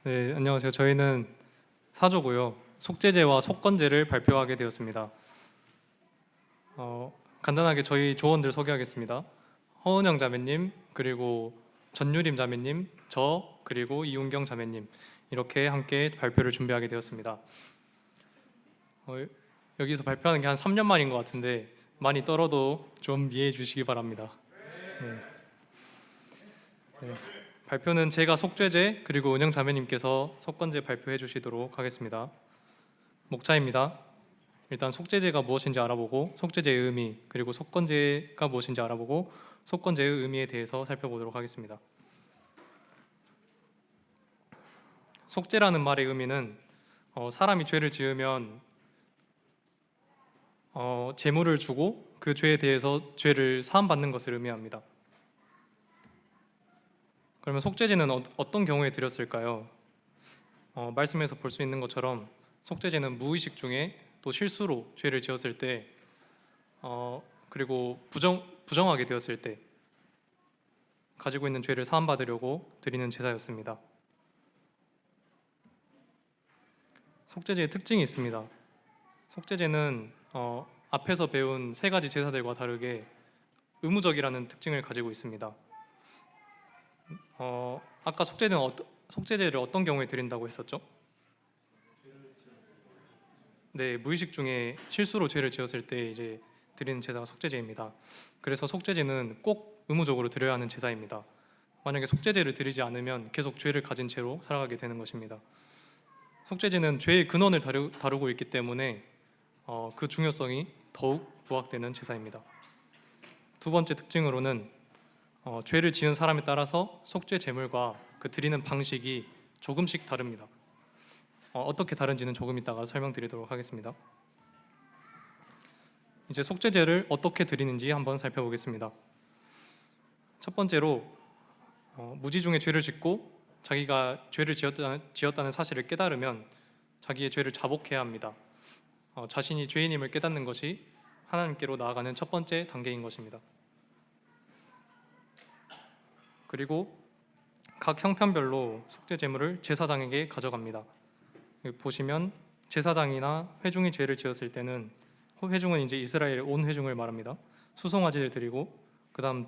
네, 안녕하세요. 저희는 사조고요. 속죄제와 속건제를 발표하게 되었습니다. 간단하게 저희 조원들 소개하겠습니다. 허은영 자매님, 그리고 전유림 자매님, 그리고 이운경 자매님 이렇게 함께 발표를 준비하게 되었습니다. 여기서 발표하는 게 한 3년 만인 것 같은데 많이 떨어도 좀 이해해 주시기 바랍니다. 네. 네. 발표는 제가 속죄제 그리고 은영 자매님께서 속건제 발표해 주시도록 하겠습니다. 목차입니다. 일단 속죄제가 무엇인지 알아보고 속죄제의 의미, 그리고 속건제가 무엇인지 알아보고 속건제의 의미에 대해서 살펴보도록 하겠습니다. 속죄라는 말의 의미는 사람이 죄를 지으면 제물을 주고 그 죄에 대해서 죄를 사함받는 것을 의미합니다. 그러면 속죄제는 어떤 경우에 드렸을까요? 말씀에서 볼 수 있는 것처럼 속죄제는 무의식 중에 또 실수로 죄를 지었을 때 그리고 부정하게 되었을 때 가지고 있는 죄를 사함받으려고 드리는 제사였습니다. 속죄제의 특징이 있습니다. 속죄제는 앞에서 배운 세 가지 제사들과 다르게 의무적이라는 특징을 가지고 있습니다. 아까 속죄제를 어떤 경우에 드린다고 했었죠? 네, 무의식 중에 실수로 죄를 지었을 때 이제 드리는 제사가 속죄제입니다. 그래서 속죄제는 꼭 의무적으로 드려야 하는 제사입니다. 만약에 속죄제를 드리지 않으면 계속 죄를 가진 채로 살아가게 되는 것입니다. 속죄제는 죄의 근원을 다루고 있기 때문에 그 중요성이 더욱 부각되는 제사입니다. 두 번째 특징으로는 죄를 지은 사람에 따라서 속죄 제물과 그 드리는 방식이 조금씩 다릅니다. 어떻게 다른지는 조금 이따가 설명드리도록 하겠습니다. 이제 속죄제를 어떻게 드리는지 한번 살펴보겠습니다. 첫 번째로 무지 중에 죄를 짓고 자기가 죄를 지었다는 사실을 깨달으면 자기의 죄를 자복해야 합니다. 자신이 죄인임을 깨닫는 것이 하나님께로 나아가는 첫 번째 단계인 것입니다. 그리고 각 형편별로 속죄 제물을 제사장에게 가져갑니다. 여기 보시면 제사장이나 회중이 죄를 지었을 때는 회중은 이제 이스라엘의 온 회중을 말합니다. 수송아지를 드리고 그다음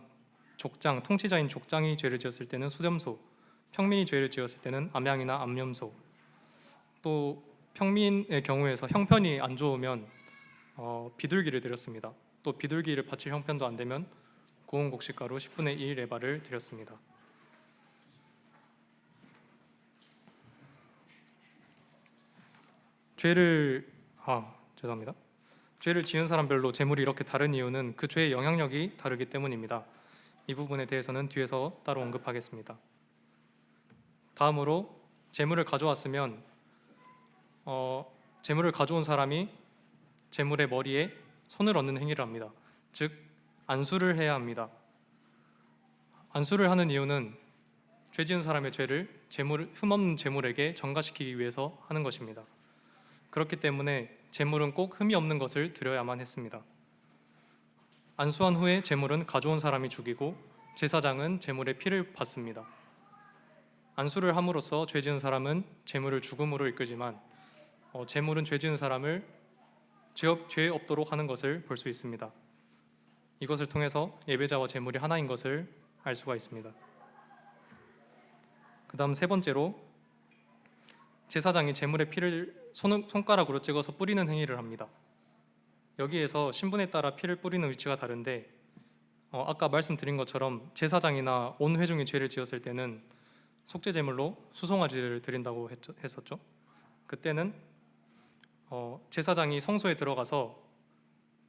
족장, 통치자인 족장이 죄를 지었을 때는 수렴소, 평민이 죄를 지었을 때는 암양이나 암염소, 또 평민의 경우에서 형편이 안 좋으면 비둘기를 드렸습니다. 또 비둘기를 바칠 형편도 안 되면 고운 곡식가루 10분의 1 에바를 드렸습니다. 죄를 지은 사람별로 제물이 이렇게 다른 이유는 그 죄의 영향력이 다르기 때문입니다. 이 부분에 대해서는 뒤에서 따로 언급하겠습니다. 다음으로 제물을 가져왔으면 제물을 가져온 사람이 제물의 머리에 손을 얹는 행위를 합니다. 즉 안수를 해야 합니다. 안수를 하는 이유는 죄 지은 사람의 죄를 흠없는 제물에게 전가시키기 위해서 하는 것입니다. 그렇기 때문에 제물은 꼭 흠이 없는 것을 드려야만 했습니다. 안수한 후에 제물은 가져온 사람이 죽이고 제사장은 제물의 피를 받습니다. 안수를 함으로써 죄 지은 사람은 제물을 죽음으로 이끌지만 제물은 죄 지은 사람을 죄 없도록 하는 것을 볼 수 있습니다. 이것을 통해서 예배자와 제물이 하나인 것을 알 수가 있습니다. 그 다음 세 번째로 제사장이 제물의 피를 손가락으로 찍어서 뿌리는 행위를 합니다. 여기에서 신분에 따라 피를 뿌리는 위치가 다른데 아까 말씀드린 것처럼 제사장이나 온 회중이 죄를 지었을 때는 속죄 제물로 수송아지를 드린다고 했었죠. 그때는 제사장이 성소에 들어가서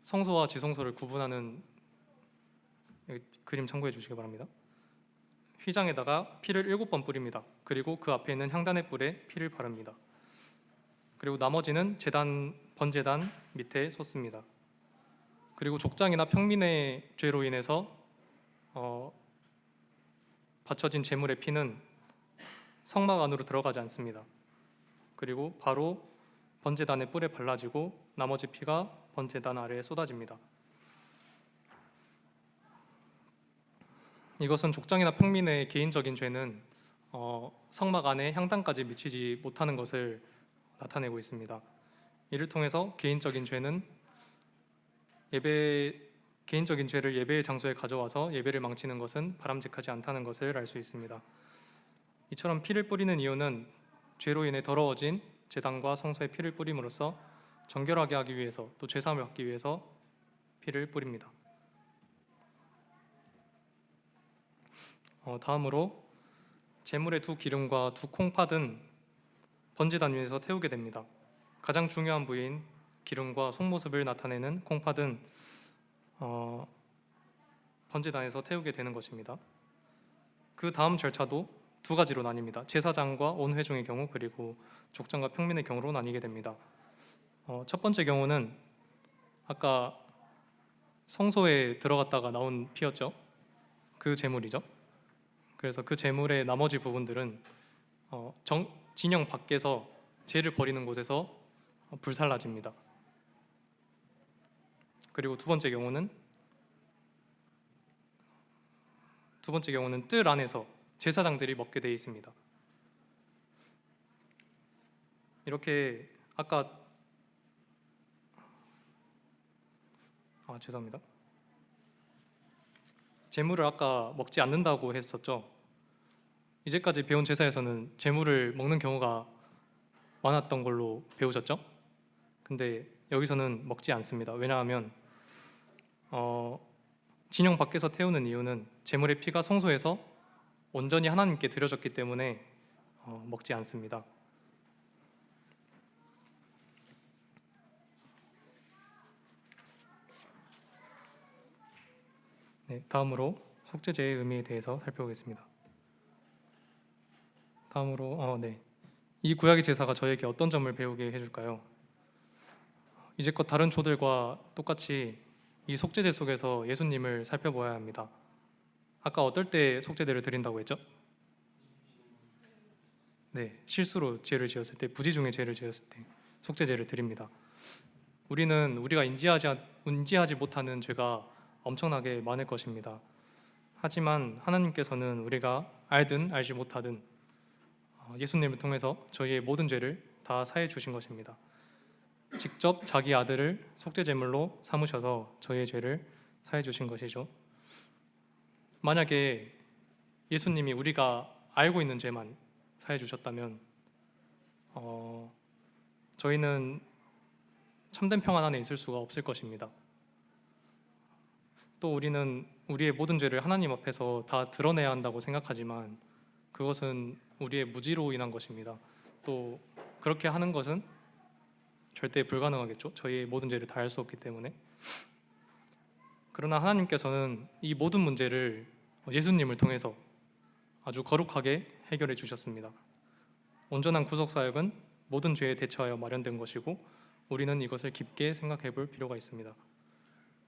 성소와 지성소를 구분하는 그림 참고해 주시기 바랍니다. 휘장에다가 피를 7번 뿌립니다. 그리고 그 앞에 있는 향단의 뿔에 피를 바릅니다. 그리고 나머지는 번제단 밑에 쏟습니다. 그리고 족장이나 평민의 죄로 인해서 바쳐진 제물의 피는 성막 안으로 들어가지 않습니다. 그리고 바로 번제단의 뿔에 발라지고 나머지 피가 번제단 아래에 쏟아집니다. 이것은 족장이나 평민의 개인적인 죄는 성막 안에 향단까지 미치지 못하는 것을 나타내고 있습니다. 이를 통해서 개인적인 죄를 예배의 장소에 가져와서 예배를 망치는 것은 바람직하지 않다는 것을 알 수 있습니다. 이처럼 피를 뿌리는 이유는 죄로 인해 더러워진 제단과 성소에 피를 뿌림으로써 정결하게 하기 위해서, 또 죄사함을 받기 위해서 피를 뿌립니다. 다음으로 제물의 두 기름과 두 콩팥은 번제단 위에서 태우게 됩니다. 가장 중요한 부위인 기름과 속모습을 나타내는 콩팥은 번제단에서 태우게 되는 것입니다. 그 다음 절차도 두 가지로 나뉩니다. 제사장과 온 회중의 경우, 그리고 족장과 평민의 경우로 나뉘게 됩니다. 첫 번째 경우는 아까 성소에 들어갔다가 나온 피였죠. 그 제물이죠. 그래서 그 제물의 나머지 부분들은 진영 밖에서 죄를 버리는 곳에서 불살라집니다. 그리고 두 번째 경우는 뜰 안에서 제사장들이 먹게 되어 있습니다. 이렇게 아까 죄송합니다. 제물을 아까 먹지 않는다고 했었죠. 이제까지 배운 제사에서는 제물을 먹는 경우가 많았던 걸로 배우셨죠? 근데 여기서는 먹지 않습니다. 왜냐하면 진영 밖에서 태우는 이유는 제물의 피가 성소에서 온전히 하나님께 드려졌기 때문에 먹지 않습니다. 네, 다음으로 속죄제의 의미에 대해서 살펴보겠습니다. 다음으로 이 구약의 제사가 저에게 어떤 점을 배우게 해줄까요? 이제껏 다른 조들과 똑같이 이 속죄제 속에서 예수님을 살펴보아야 합니다. 아까 어떨 때 속죄제를 드린다고 했죠? 네, 실수로 죄를 지었을 때, 부지 중에 죄를 지었을 때 속죄제를 드립니다. 우리가 인지하지 못하는 죄가 엄청나게 많을 것입니다. 하지만 하나님께서는 우리가 알든 알지 못하든 예수님을 통해서 저희의 모든 죄를 다 사해 주신 것입니다. 직접 자기 아들을 속죄제물로 삼으셔서 저희의 죄를 사해 주신 것이죠. 만약에 예수님이 우리가 알고 있는 죄만 사해 주셨다면 저희는 참된 평안 안에 있을 수가 없을 것입니다. 또 우리는 우리의 모든 죄를 하나님 앞에서 다 드러내야 한다고 생각하지만 그것은 우리의 무지로 인한 것입니다. 또 그렇게 하는 것은 절대 불가능하겠죠. 저희의 모든 죄를 다 할 수 없기 때문에. 그러나 하나님께서는 이 모든 문제를 예수님을 통해서 아주 거룩하게 해결해 주셨습니다. 온전한 구속 사역은 모든 죄에 대처하여 마련된 것이고 우리는 이것을 깊게 생각해 볼 필요가 있습니다.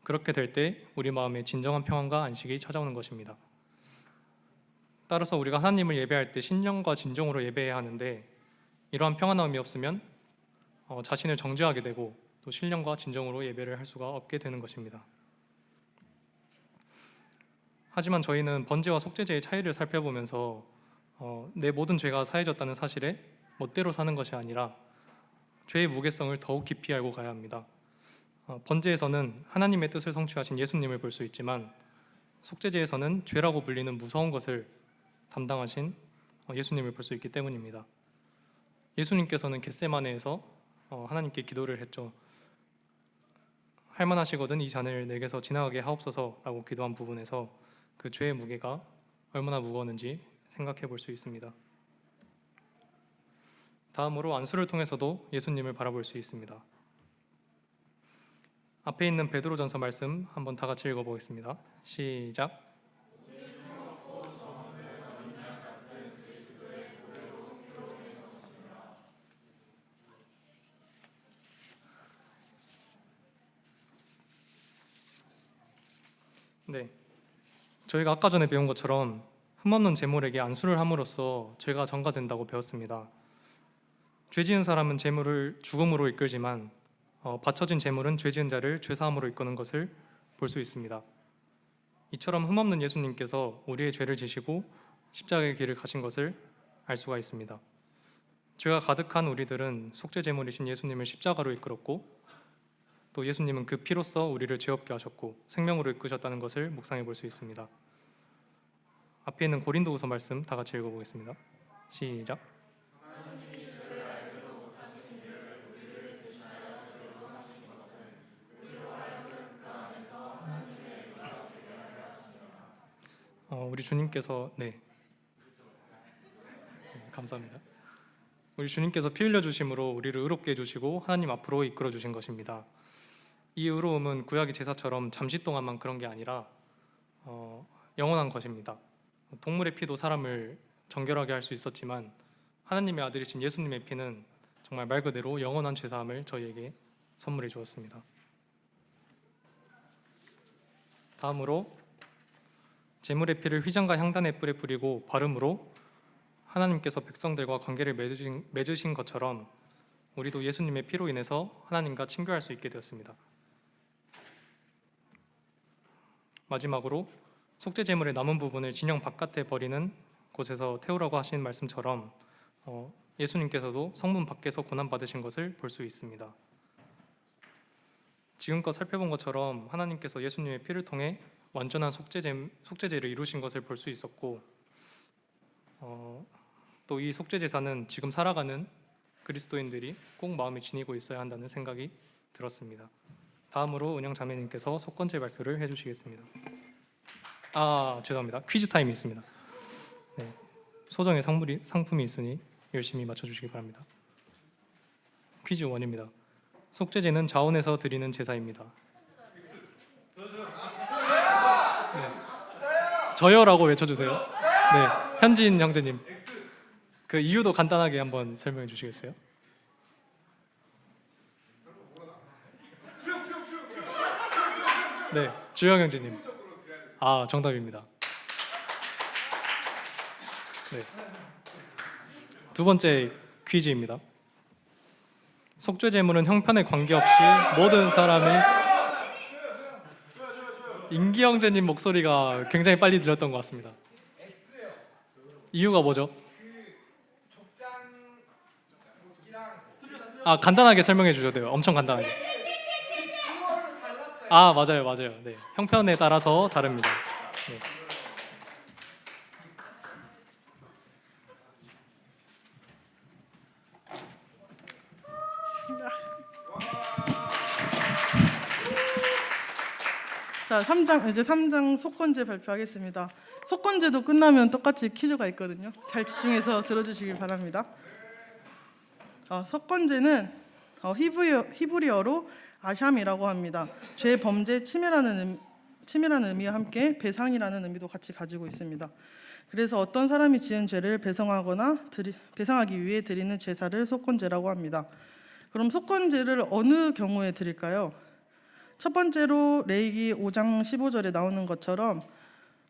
그렇게 될 때 우리 마음에 진정한 평안과 안식이 찾아오는 것입니다. 따라서 우리가 하나님을 예배할 때 신령과 진정으로 예배해야 하는데 이러한 평안함이 없으면 자신을 정죄하게 되고 또 신령과 진정으로 예배를 할 수가 없게 되는 것입니다. 하지만 저희는 번제와 속죄제의 차이를 살펴보면서 내 모든 죄가 사해졌다는 사실에 멋대로 사는 것이 아니라 죄의 무게성을 더욱 깊이 알고 가야 합니다. 번제에서는 하나님의 뜻을 성취하신 예수님을 볼 수 있지만 속죄제에서는 죄라고 불리는 무서운 것을 담당하신 예수님을 볼 수 있기 때문입니다. 예수님께서는 겟세마네에서 하나님께 기도를 했죠. 할만하시거든 이 잔을 내게서 지나가게 하옵소서라고 기도한 부분에서 그 죄의 무게가 얼마나 무거웠는지 생각해 볼 수 있습니다. 다음으로 안수를 통해서도 예수님을 바라볼 수 있습니다. 앞에 있는 베드로전서 말씀 한번 다 같이 읽어보겠습니다. 시작. 네, 저희가 아까 전에 배운 것처럼 흠없는 제물에게 안수를 함으로써 죄가 전가된다고 배웠습니다. 죄 지은 사람은 제물을 죽음으로 이끌지만 바쳐진 제물은 죄 지은 자를 죄사함으로 이끄는 것을 볼 수 있습니다. 이처럼 흠없는 예수님께서 우리의 죄를 지시고 십자가의 길을 가신 것을 알 수가 있습니다. 죄가 가득한 우리들은 속죄 제물이신 예수님을 십자가로 이끌었고 또 예수님은 그 피로써 우리를 죄 없게 하셨고 생명으로 이끄셨다는 것을 묵상해 볼 수 있습니다. 앞에 있는 고린도후서 말씀 다 같이 읽어보겠습니다. 시작. 우리 주님께서 감사합니다. 우리 주님께서 피 흘려 주심으로 우리를 의롭게 해주시고 하나님 앞으로 이끌어 주신 것입니다. 이 의로움은 구약의 제사처럼 잠시 동안만 그런 게 아니라 영원한 것입니다. 동물의 피도 사람을 정결하게 할 수 있었지만 하나님의 아들이신 예수님의 피는 정말 말 그대로 영원한 죄사함을 저희에게 선물해 주었습니다. 다음으로 제물의 피를 휘장과 향단의 뿔에 뿌리고 발음으로 하나님께서 백성들과 관계를 맺으신 것처럼 우리도 예수님의 피로 인해서 하나님과 친교할 수 있게 되었습니다. 마지막으로 속죄 제물의 남은 부분을 진영 바깥에 버리는 곳에서 태우라고 하신 말씀처럼 예수님께서도 성문 밖에서 고난받으신 것을 볼 수 있습니다. 지금껏 살펴본 것처럼 하나님께서 예수님의 피를 통해 완전한 속죄제를 이루신 것을 볼 수 있었고 또 이 속죄제사는 지금 살아가는 그리스도인들이 꼭 마음에 지니고 있어야 한다는 생각이 들었습니다. 다음으로 은영 자매님께서 속건제 발표를 해주시겠습니다. 죄송합니다. 퀴즈 타임이 있습니다. 소정의 상품이 있으니 열심히 맞춰주시기 바랍니다. 퀴즈 1입니다. 속죄제는 자원에서 드리는 제사입니다. 저요라고 외쳐주세요. 현진 형제님, 그 이유도 간단하게 한번 설명해 주시겠어요? 주영 형제님. 정답입니다. 두 번째 퀴즈입니다. 속죄 제물은 형편에 관계없이 모든 사람이 인기 형제님 목소리가 굉장히 빨리 들렸던 것 같습니다. 이유가 뭐죠? 간단하게 설명해 주셔도 돼요. 엄청 간단하게. 맞아요. 형편에 따라서 다릅니다. 자, 3장 속건제 발표하겠습니다. 속건제도 끝나면 똑같이 퀴즈가 있거든요. 잘 집중해서 들어주시기 바랍니다. 속건제는 히브리어로 아샴이라고 합니다. 죄, 범죄, 침해라는 의미와 함께 배상이라는 의미도 같이 가지고 있습니다. 그래서 어떤 사람이 지은 죄를 배상하기 위해 드리는 제사를 속건제라고 합니다. 그럼 속건제를 어느 경우에 드릴까요? 첫 번째로 레위기 5장 15절에 나오는 것처럼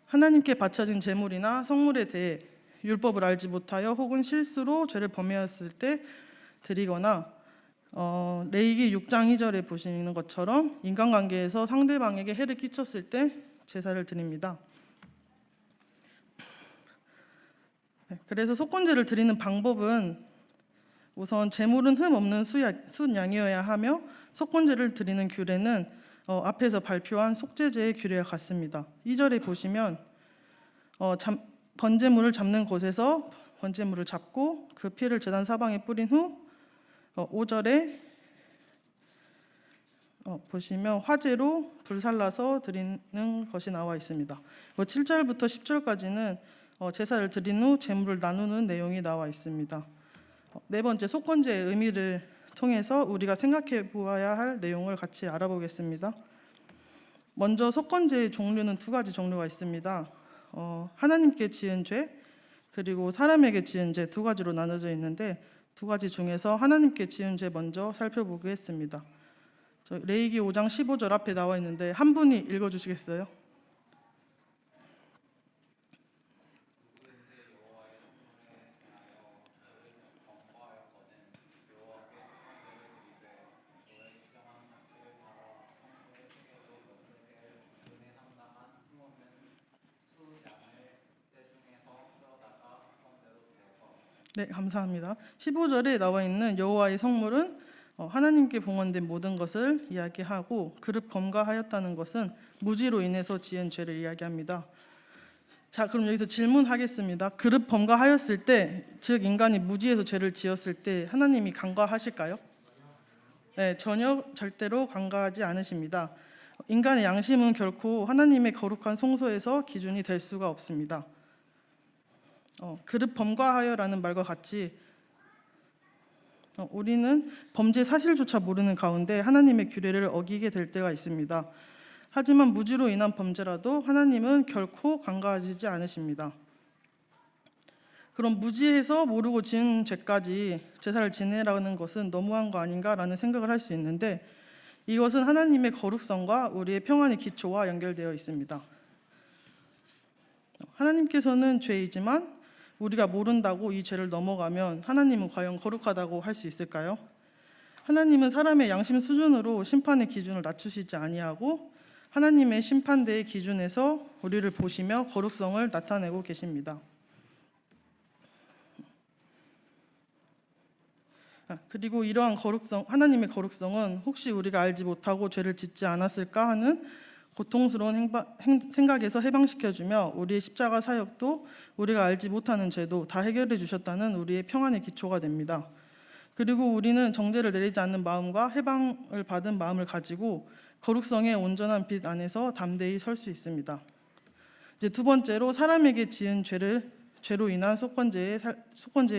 하나님께 바쳐진 제물이나 성물에 대해 율법을 알지 못하여 혹은 실수로 죄를 범하였을 때 드리거나 레위기 6장 2절에 보시는 것처럼 인간관계에서 상대방에게 해를 끼쳤을 때 제사를 드립니다. 그래서 속건제를 드리는 방법은 우선 제물은 흠 없는 순양이어야 하며 속건제를 드리는 규례는 앞에서 발표한 속죄제의 규례와 같습니다. 2절에 보시면 번제물을 잡는 곳에서 번제물을 잡고 그 피를 제단 사방에 뿌린 후 5절에 보시면 화제로 불살라서 드리는 것이 나와 있습니다. 7절부터 10절까지는 제사를 드린 후 제물을 나누는 내용이 나와 있습니다. 네 번째, 속건제의 의미를 통해서 우리가 생각해 보아야 할 내용을 같이 알아보겠습니다. 먼저 속건제의 종류는 두 가지 종류가 있습니다. 하나님께 지은 죄 그리고 사람에게 지은 죄 두 가지로 나눠져 있는데 두 가지 중에서 하나님께 지은 죄 먼저 살펴보겠습니다. 레위기 5장 15절 앞에 나와 있는데 한 분이 읽어주시겠어요? 네, 감사합니다. 15절에 나와 있는 여호와의 성물은 하나님께 봉헌된 모든 것을 이야기하고 그릇 범가하였다는 것은 무지로 인해서 지은 죄를 이야기합니다. 자, 그럼 여기서 질문하겠습니다. 그릇 범가하였을 때, 즉 인간이 무지에서 죄를 지었을 때 하나님이 간과하실까요? 네, 전혀 절대로 간과하지 않으십니다. 인간의 양심은 결코 하나님의 거룩한 성소에서 기준이 될 수가 없습니다. 그릇 범과하여라는 말과 같이 우리는 범죄 사실조차 모르는 가운데 하나님의 규례를 어기게 될 때가 있습니다. 하지만 무지로 인한 범죄라도 하나님은 결코 간과하시지 않으십니다. 그럼 무지해서 모르고 지은 죄까지 제사를 지내라는 것은 너무한 거 아닌가라는 생각을 할 수 있는데, 이것은 하나님의 거룩성과 우리의 평안의 기초와 연결되어 있습니다. 하나님께서는 죄이지만 우리가 모른다고 이 죄를 넘어가면 하나님은 과연 거룩하다고 할 수 있을까요? 하나님은 사람의 양심 수준으로 심판의 기준을 낮추시지 아니하고 하나님의 심판대의 기준에서 우리를 보시며 거룩성을 나타내고 계십니다. 그리고 이러한 하나님의 거룩성은 혹시 우리가 알지 못하고 죄를 짓지 않았을까 하는 고통스러운 생각에서 해방시켜주며 우리의 십자가 사역도 우리가 알지 못하는 죄도 다 해결해 주셨다는 우리의 평안의 기초가 됩니다. 그리고 우리는 정죄를 내리지 않는 마음과 해방을 받은 마음을 가지고 거룩성의 온전한 빛 안에서 담대히 설 수 있습니다. 이제 두 번째로 사람에게 지은 죄로 인한 속건제에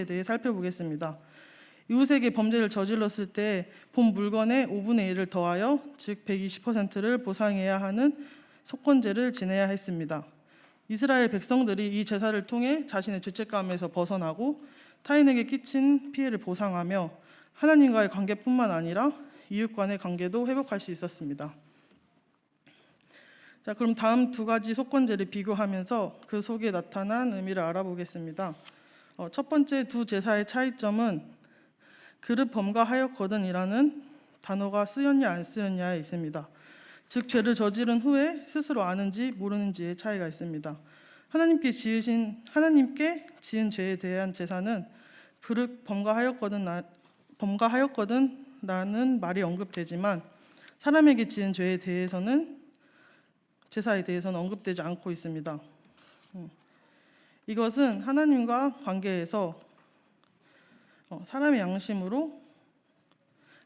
대해 살펴보겠습니다. 이웃에게 범죄를 저질렀을 때 본 물건의 5분의 1을 더하여 즉 120%를 보상해야 하는 속건제를 지내야 했습니다. 이스라엘 백성들이 이 제사를 통해 자신의 죄책감에서 벗어나고 타인에게 끼친 피해를 보상하며 하나님과의 관계뿐만 아니라 이웃 간의 관계도 회복할 수 있었습니다. 자, 그럼 다음 두 가지 속건제를 비교하면서 그 속에 나타난 의미를 알아보겠습니다. 첫 번째 두 제사의 차이점은 그릇 범가하였거든이라는 단어가 쓰였냐 안 쓰였냐에 있습니다. 즉 죄를 저지른 후에 스스로 아는지 모르는지의 차이가 있습니다. 하나님께 지은 죄에 대한 제사는 그릇 범가하였거든라는 말이 언급되지만 사람에게 지은 죄에 대해서는 제사에 대해서는 언급되지 않고 있습니다. 이것은 하나님과 관계에서 사람의 양심으로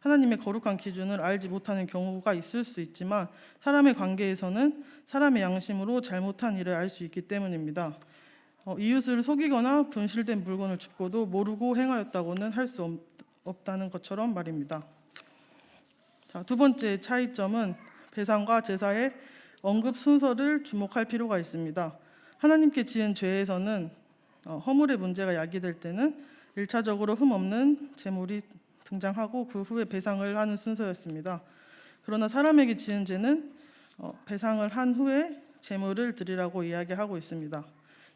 하나님의 거룩한 기준을 알지 못하는 경우가 있을 수 있지만 사람의 관계에서는 사람의 양심으로 잘못한 일을 알 수 있기 때문입니다. 이웃을 속이거나 분실된 물건을 줍고도 모르고 행하였다고는 할 수 없다는 것처럼 말입니다. 자, 두 번째 차이점은 배상과 제사의 언급 순서를 주목할 필요가 있습니다. 하나님께 지은 죄에서는 허물의 문제가 야기될 때는 1차적으로 흠없는 제물이 등장하고 그 후에 배상을 하는 순서였습니다. 그러나 사람에게 지은 죄는 배상을 한 후에 제물을 드리라고 이야기하고 있습니다.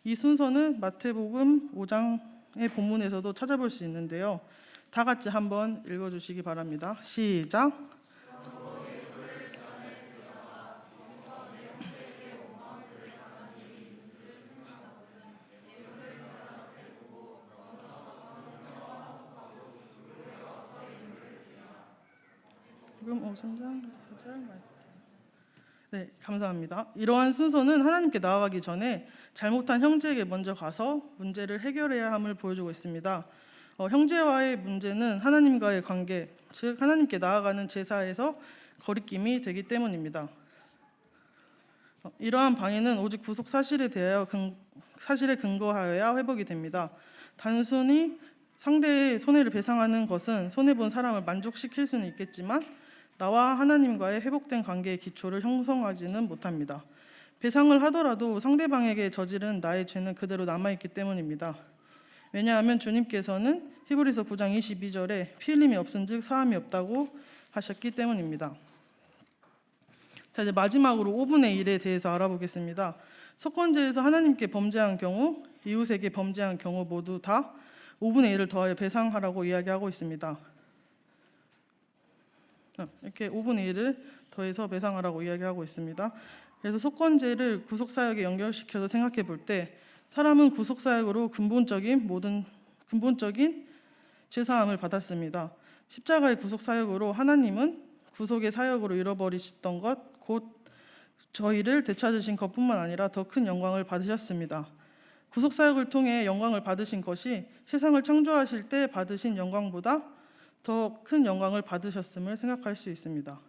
이 순서는 마태복음 5장의 본문에서도 찾아볼 수 있는데요. 다 같이 한번 읽어주시기 바랍니다. 시작. 지금 3장 4절 말씀. 네, 감사합니다. 이러한 순서는 하나님께 나아가기 전에 잘못한 형제에게 먼저 가서 문제를 해결해야 함을 보여주고 있습니다. 형제와의 문제는 하나님과의 관계, 즉 하나님께 나아가는 제사에서 거리낌이 되기 때문입니다. 이러한 방해는 오직 구속 사실에 근거하여야 회복이 됩니다. 단순히 상대의 손해를 배상하는 것은 손해본 사람을 만족시킬 수는 있겠지만 나와 하나님과의 회복된 관계의 기초를 형성하지는 못합니다. 배상을 하더라도 상대방에게 저지른 나의 죄는 그대로 남아있기 때문입니다. 왜냐하면 주님께서는 히브리서 9장 22절에 피 흘림이 없은즉 사함이 없다고 하셨기 때문입니다. 자, 이제 마지막으로 5분의 1에 대해서 알아보겠습니다. 속건제에서 하나님께 범죄한 경우, 이웃에게 범죄한 경우 모두 다 5분의 1을 더하여 배상하라고 이야기하고 있습니다. 이렇게 5분의 1을 더해서 배상하라고 이야기하고 있습니다. 그래서 속건제를 구속사역에 연결시켜서 생각해 볼 때 사람은 구속사역으로 근본적인 모든 근본적인 죄사함을 받았습니다. 십자가의 구속 사역으로 하나님은 구속의 사역으로 잃어버리셨던 것, 곧 저희를 되찾으신 것뿐만 아니라 더 큰 영광을 받으셨습니다. 구속 사역을 통해 영광을 받으신 것이 세상을 창조하실 때 받으신 영광보다 더 큰 영광을 받으셨음을 생각할 수 있습니다.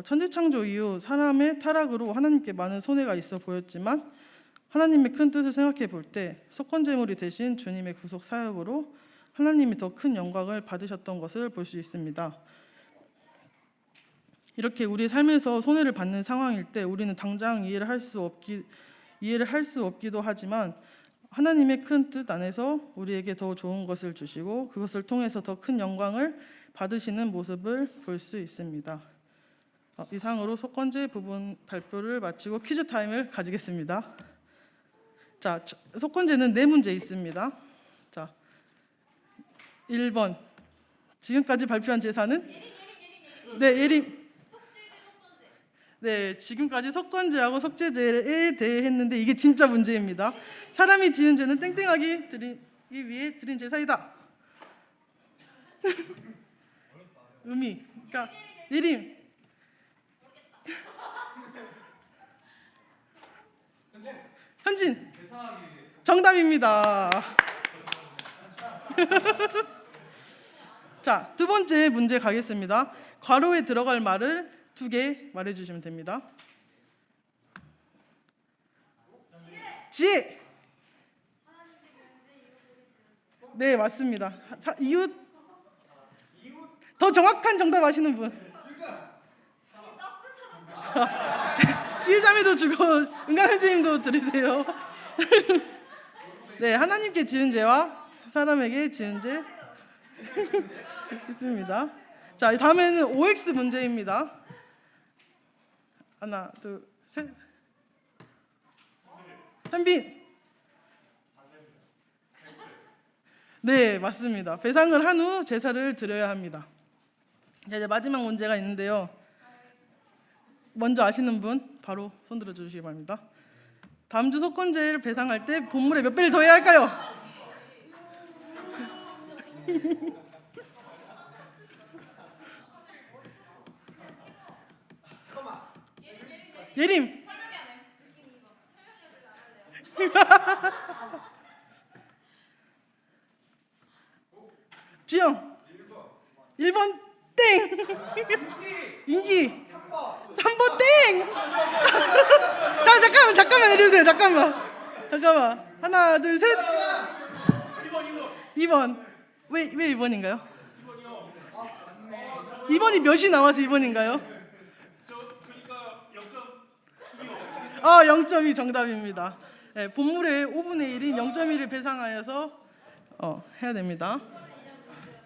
천지 창조 이후 사람의 타락으로 하나님께 많은 손해가 있어 보였지만 하나님의 큰 뜻을 생각해 볼 때 속건제물이 되신 주님의 구속 사역으로 하나님이 더 큰 영광을 받으셨던 것을 볼 수 있습니다. 이렇게 우리 삶에서 손해를 받는 상황일 때 우리는 당장 이해를 할 수 없기도 하지만 하나님의 큰 뜻 안에서 우리에게 더 좋은 것을 주시고 그것을 통해서 더 큰 영광을 받으시는 모습을 볼 수 있습니다. 이상으로 속건제 부분 발표를 마치고 퀴즈 타임을 가지겠습니다. 자, 속건제는 4문제 있습니다. 자, 1번. 지금까지 발표한 제사는? 네, 예림. 네, 지금까지 속건제하고 속죄제에 대해 했는데 이게 진짜 문제입니다. 사람이 지은 죄는 땡땡하기 드리기 위해 드린 제사이다. 의미. 그러니까 예림. 현진. 정답입니다. 자, 2번째 문제 가겠습니다. 괄호에 들어갈 말을 2개 말해주시면 됩니다. 지혜. 네, 맞습니다. 이웃. 더 정확한 정답 아시는 분. 지혜자매도 주고 은강현지님도 들으세요. 네, 하나님께 지은 죄와 사람에게 지은 죄 있습니다. 자, 다음에는 OX 문제입니다. 하나, 둘, 셋. 현빈. 네, 맞습니다. 배상을 한 후 제사를 드려야 합니다. 자, 이제 마지막 문제가 있는데요. 먼저 아시는 분 바로 손 들어주시기 바랍니다. 다음 주 속건제를 배상할 때 본물에 몇 배를 더해야 할까요? 예림. 주영. 1번 땡. 인기. 3번 땡. 자, 잠깐만 내려주세요. 잠깐만. 하나, 둘, 셋. 2번. 왜 2번인가요? 2번이 몇이 나와서 2번인가요? 아, 0.2 정답입니다. 네, 본물의 5분의 1인 0.1을 배상하여서 해야 됩니다.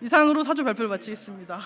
이상으로 사주 발표를 마치겠습니다.